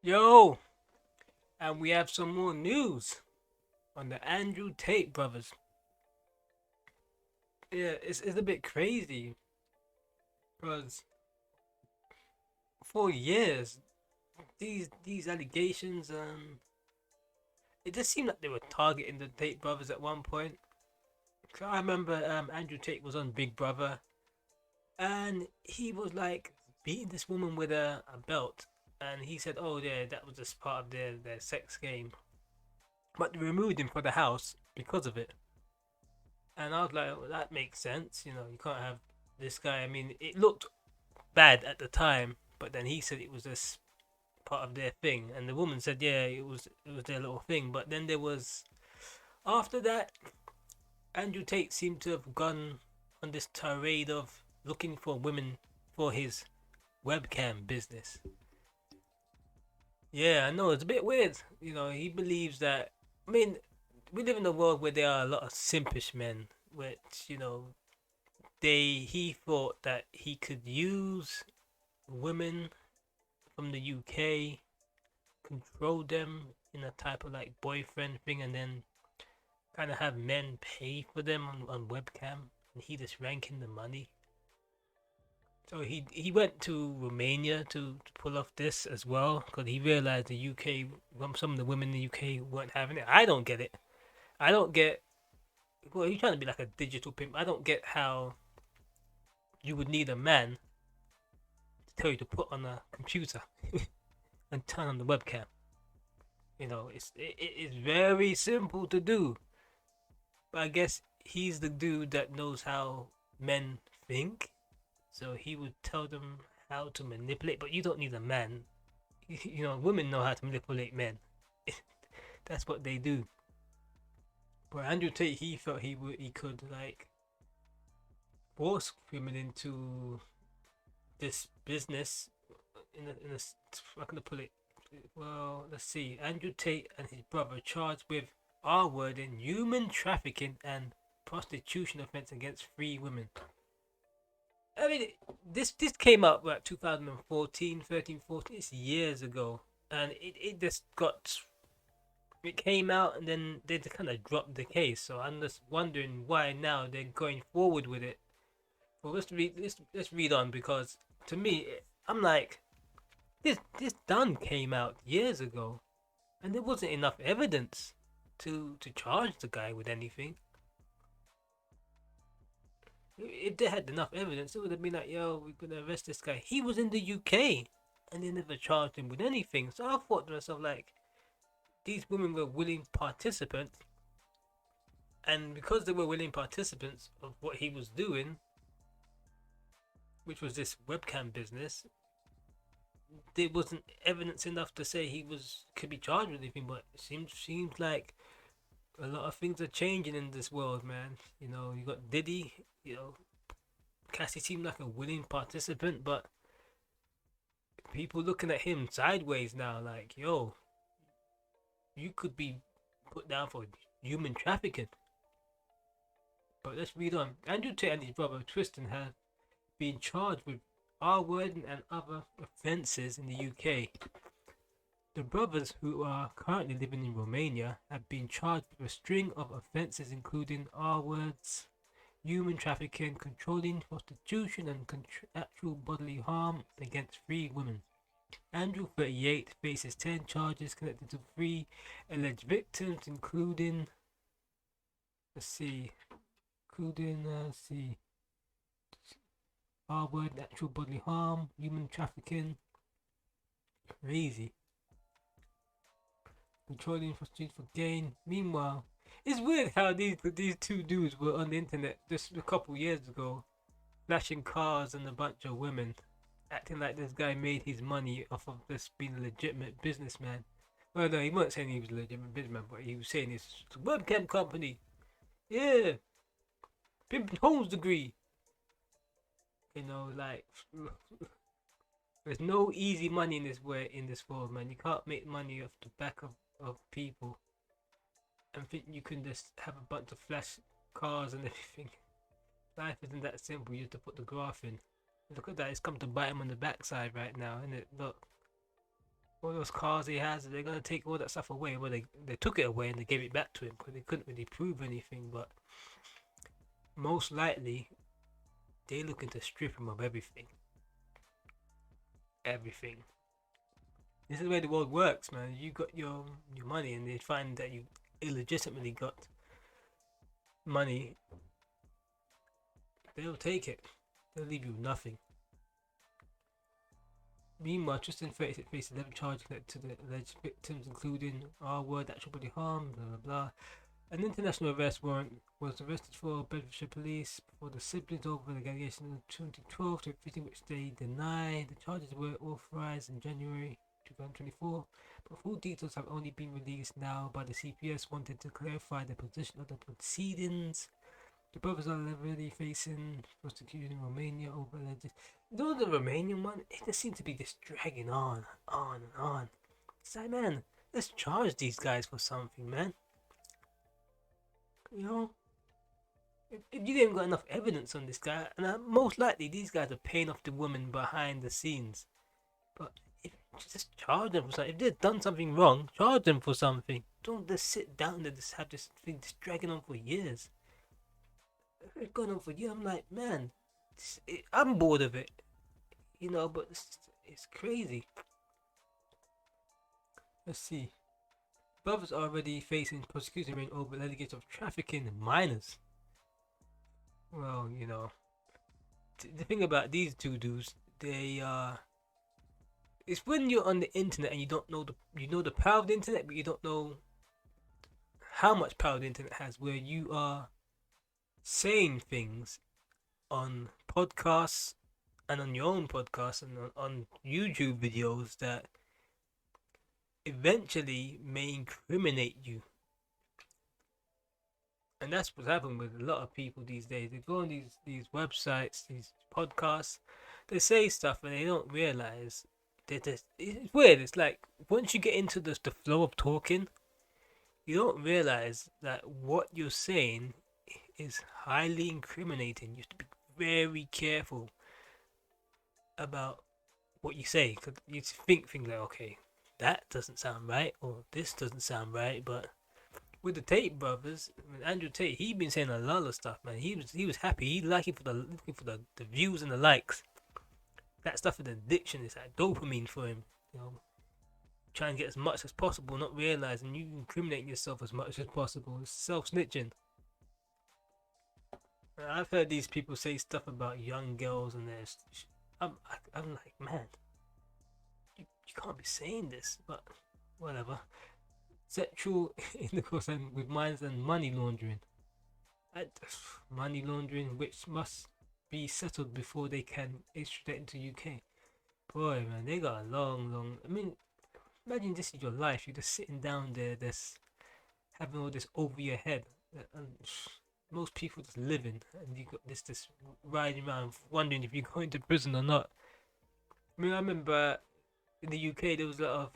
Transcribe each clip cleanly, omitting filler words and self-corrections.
Yo, and we have some more news on the Andrew Tate brothers. Yeah, it's a bit crazy because for years these allegations it just seemed like they were targeting the Tate brothers at one point. 'Cause I remember Andrew Tate was on Big Brother and he was like beating this woman with a belt, and he said, "Oh yeah, that was just part of their sex game," but they removed him from the house because of it. And I was like, well, that makes sense. You can't have this guy. I mean, it looked bad at the time, but then he said it was just part of their thing, and the woman said, yeah, it was their little thing. But then there was after that, Andrew Tate seemed to have gone on this tirade of looking for women for his webcam business. Yeah, I know it's a bit weird. He believes that. I mean, we live in a world where there are a lot of simpish men, which he thought that he could use women from the UK, control them in a type of like boyfriend thing, and then kind of have men pay for them on webcam, and he just ranking the money. So he went to Romania to pull off this as well, because he realized the UK, some of the women in the UK weren't having it. I don't get it. I don't get. Well, he's trying to be like a digital pimp. I don't get how you would need a man to tell you to put on a computer and turn on the webcam. It's very simple to do, but I guess he's the dude that knows how men think, so he would tell them how to manipulate. But you don't need a man. Women know how to manipulate men. That's what they do. But Andrew Tate, he felt he could like force women into this business. I'm gonna put it. Well, let's see. Andrew Tate and his brother charged with R-word in human trafficking and prostitution offense against three women. I mean, this came out like 2014, 13, 14. It's years ago, and it just got. It came out and then they just kind of dropped the case. So I'm just wondering why now they're going forward with it. Well, let's read on, because to me, I'm like, this done came out years ago, and there wasn't enough evidence to charge the guy with anything. If they had enough evidence, it would have been like, yo, we're gonna arrest this guy. He was in the UK, and they never charged him with anything. So I thought to myself, like, these women were willing participants, and because they were willing participants of what he was doing, which was this webcam business, there wasn't evidence enough to say he could be charged with anything. But it seems like a lot of things are changing in this world, man. You got Diddy. Cassie seemed like a willing participant, but people looking at him sideways now, like, yo, you could be put down for human trafficking. But let's read on. Andrew Tate and his brother Tristan have been charged with R-word and other offences in the UK. The brothers, who are currently living in Romania, have been charged with a string of offences including R-words, human trafficking, controlling prostitution, and actual bodily harm against three women. Andrew, 38, faces 10 charges connected to three alleged victims, including, R-word, actual bodily harm, human trafficking, crazy, controlling prostitution for gain. Meanwhile, it's weird how these two dudes were on the internet just a couple years ago, flashing cars and a bunch of women, acting like this guy made his money off of this being a legitimate businessman. Well, no, he wasn't saying he was a legitimate businessman, but he was saying it's a webcam company. Yeah, pimping homes degree. Like there's no easy money in this world, man. You can't make money off the back of people and think you can just have a bunch of flash cars and everything. Life isn't that simple. You have to put the graph in. Look at that, it's come to bite him on the backside right now, isn't it? Look. all those cars he has, they're gonna take all that stuff away. Well, they took it away and they gave it back to him because they couldn't really prove anything. But most likely, they're looking to strip him of everything. Everything. This is the way the world works, man. You got your money, and they find that you illegitimately got money. They'll take it. They'll leave you with nothing. Meanwhile, Tristan faced 11 charges connected to the alleged victims, including R-word, actual bodily harm, blah blah blah. An international arrest warrant was arrested for Bedfordshire police for the siblings over the allegation in 2012 to 15, which they deny. The charges were authorized in January 2024, but full details have only been released now by the CPS wanted to clarify the position of the proceedings. The brothers are already facing prosecution in Romania over alleged. Though the Romanian one, it just seems to be just dragging on and on. It's like, man, let's charge these guys for something, man. You know, if you ain't got enough evidence on this guy, and most likely these guys are paying off the woman behind the scenes. But if just charge them for something, if they've done something wrong, charge them for something. Don't just sit down and just have this thing just dragging on for years. It's gone on for years. I'm like, man, I'm bored of it, you know. But it's crazy. Let's see. Brothers are already facing prosecution over allegations of trafficking minors. Well, you know, the thing about these two dudes, they it's when you're on the internet and you don't know the power of the internet, but you don't know how much power the internet has, where you are saying things on podcasts and on your own podcast and on YouTube videos that eventually may incriminate you. And that's what's happened with a lot of people these days. They go on these websites, these podcasts, they say stuff and they don't realize that it's weird. It's like once you get into the flow of talking, you don't realize that what you're saying is highly incriminating. You have to be very careful about what you say because you think things like, okay, that doesn't sound right or this doesn't sound right. But with the Tate brothers, with Andrew Tate, he been saying a lot of stuff, man. He was happy. He looking for the views and the likes. That stuff is an addiction. It's like dopamine for him. You know, trying to get as much as possible, not realizing you incriminating yourself as much as possible. It's self-snitching. I've heard these people say stuff about young girls and their. I'm like, man, you can't be saying this, but whatever. Sexual intercourse and with minors and money laundering. Money laundering, which must be settled before they can extradite into UK. Boy, man, they got a long. I mean, imagine this is your life. You're just sitting down there, just having all this over your head. And most people just living, and you got this riding around, wondering if you're going to prison or not. I mean, I remember in the UK there was a lot of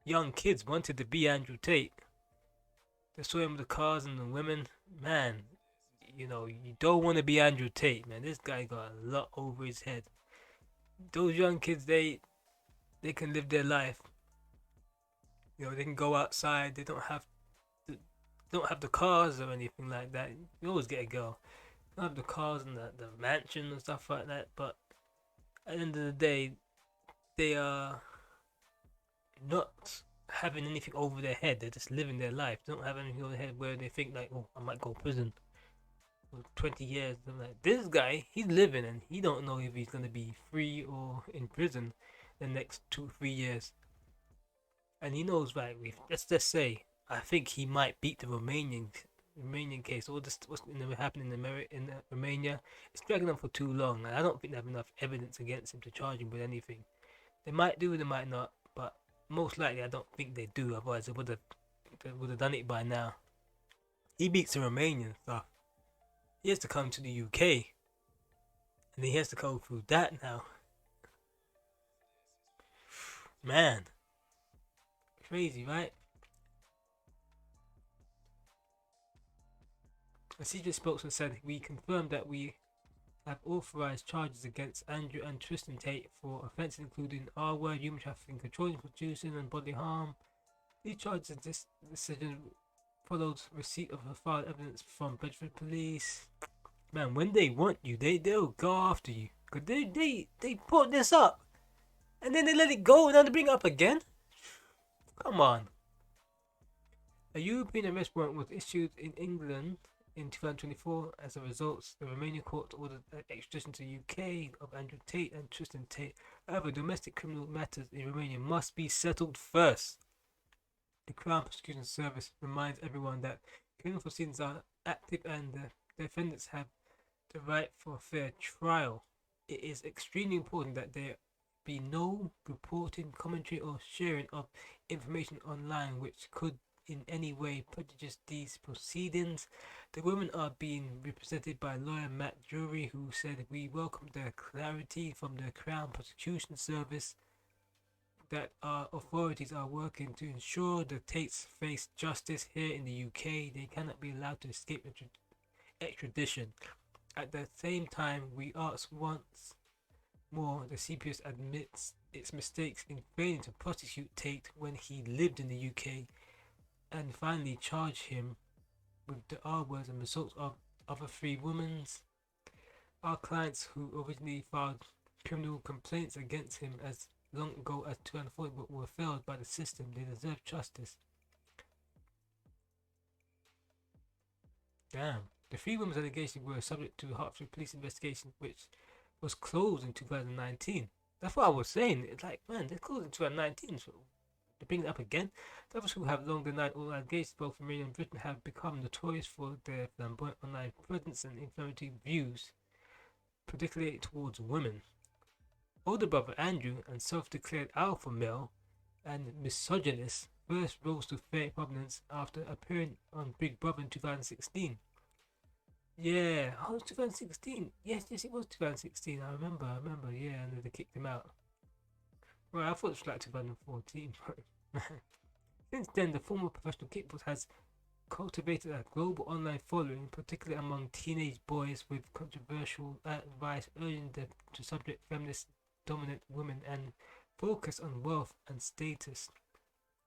young kids wanted to be Andrew Tate. They saw him with the cars and the women. Man, you know, you don't want to be Andrew Tate, man. This guy got a lot over his head. Those young kids, they can live their life. You know, they can go outside. They don't have the cars or anything like that. You always get a girl. They don't have the cars and the mansion and stuff like that. But at the end of the day, they are not having anything over their head. They're just living their life. They don't have anything over their head where they think like, oh, I might go to prison for 20 years. I'm like, this guy, he's living and he don't know if he's gonna be free or in prison the next 2-3 years. And he knows, right? Let's just say, I think he might beat the Romanian case. All this what's happening in Romania, it's dragging on for too long. And I don't think they have enough evidence against him to charge him with anything. They might do, they might not, but most likely I don't think they do. Otherwise, they would have done it by now. He beats the Romanian stuff. He has to come to the UK, and he has to go through that now. Man, crazy, right? A CJ spokesman said, "We confirmed that we have authorized charges against Andrew and Tristan Tate for offences including R-word, human trafficking, controlling, producing, and bodily harm. These charges, this decision followed receipt of the filed evidence from Bedford Police. Man, when they want you, they'll go after you. Cause they put this up, and then they let it go, and then they bring it up again. Come on. A European arrest warrant was issued in England in 2024. As a result, the Romanian court ordered extradition to the UK of Andrew Tate and Tristan Tate. However, domestic criminal matters in Romania must be settled first. The Crown Prosecution Service reminds everyone that criminal proceedings are active and the defendants have the right for a fair trial. It is extremely important that there be no reporting, commentary, or sharing of information online which could in any way prejudice these proceedings. The women are being represented by lawyer Matt Drury, who said, "We welcome the clarity from the Crown Prosecution Service that our authorities are working to ensure the Tates face justice here in the UK. They cannot be allowed to escape extradition. At the same time, we ask once more the CPS admits its mistakes in failing to prosecute Tate when he lived in the UK, and finally charge him with the R words and results of other three women's. Our clients who originally filed criminal complaints against him as long ago as 2004 but were failed by the system. They deserve justice." Damn. The three women's allegations were subject to Hertfordshire police investigation, which was closed in 2019. That's what I was saying. It's like, man, they closed in 2019, so they bring it up again. The others who have long denied all allegations, both from Romania and Britain, have become notorious for their flamboyant online presence and inflammatory views, particularly towards women. Older brother Andrew, and self-declared alpha male and misogynist, first rose to fair prominence after appearing on Big Brother in 2016. Yeah, oh, it was 2016. Yes, it was 2016. I remember, yeah, and then they kicked him out. Well, I thought it was like 2014. Since then, the former professional kickboxer has cultivated a global online following, particularly among teenage boys, with controversial advice urging them to subject feminist dominant women and focus on wealth and status.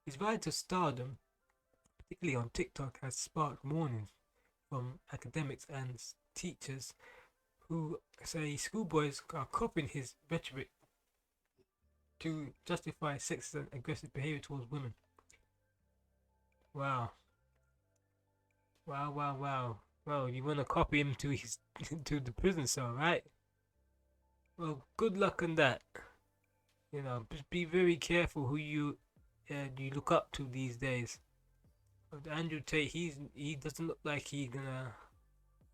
His rise to stardom, particularly on TikTok, has sparked warnings from academics and teachers who say schoolboys are copying his rhetoric to justify sexist and aggressive behavior towards women. Wow. Well, you want to copy him to his to the prison cell, right? Well, good luck on that. Just be very careful who you look up to these days. Andrew Tate, he doesn't look like he's gonna.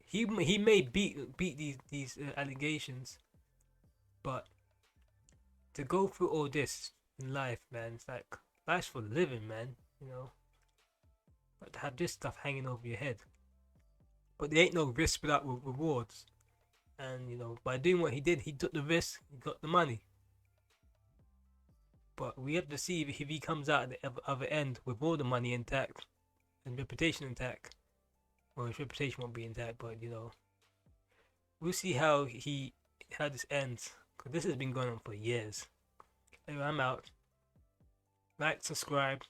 He may beat these allegations, but to go through all this in life, man, it's like life's for living, man. But to have this stuff hanging over your head. But there ain't no risk without rewards. And by doing what he did, he took the risk, he got the money. But we have to see if he comes out at the other end with all the money intact and reputation intact. Well, his reputation won't be intact, but we'll see how this ends. Because this has been going on for years. Anyway, I'm out. Like, subscribe.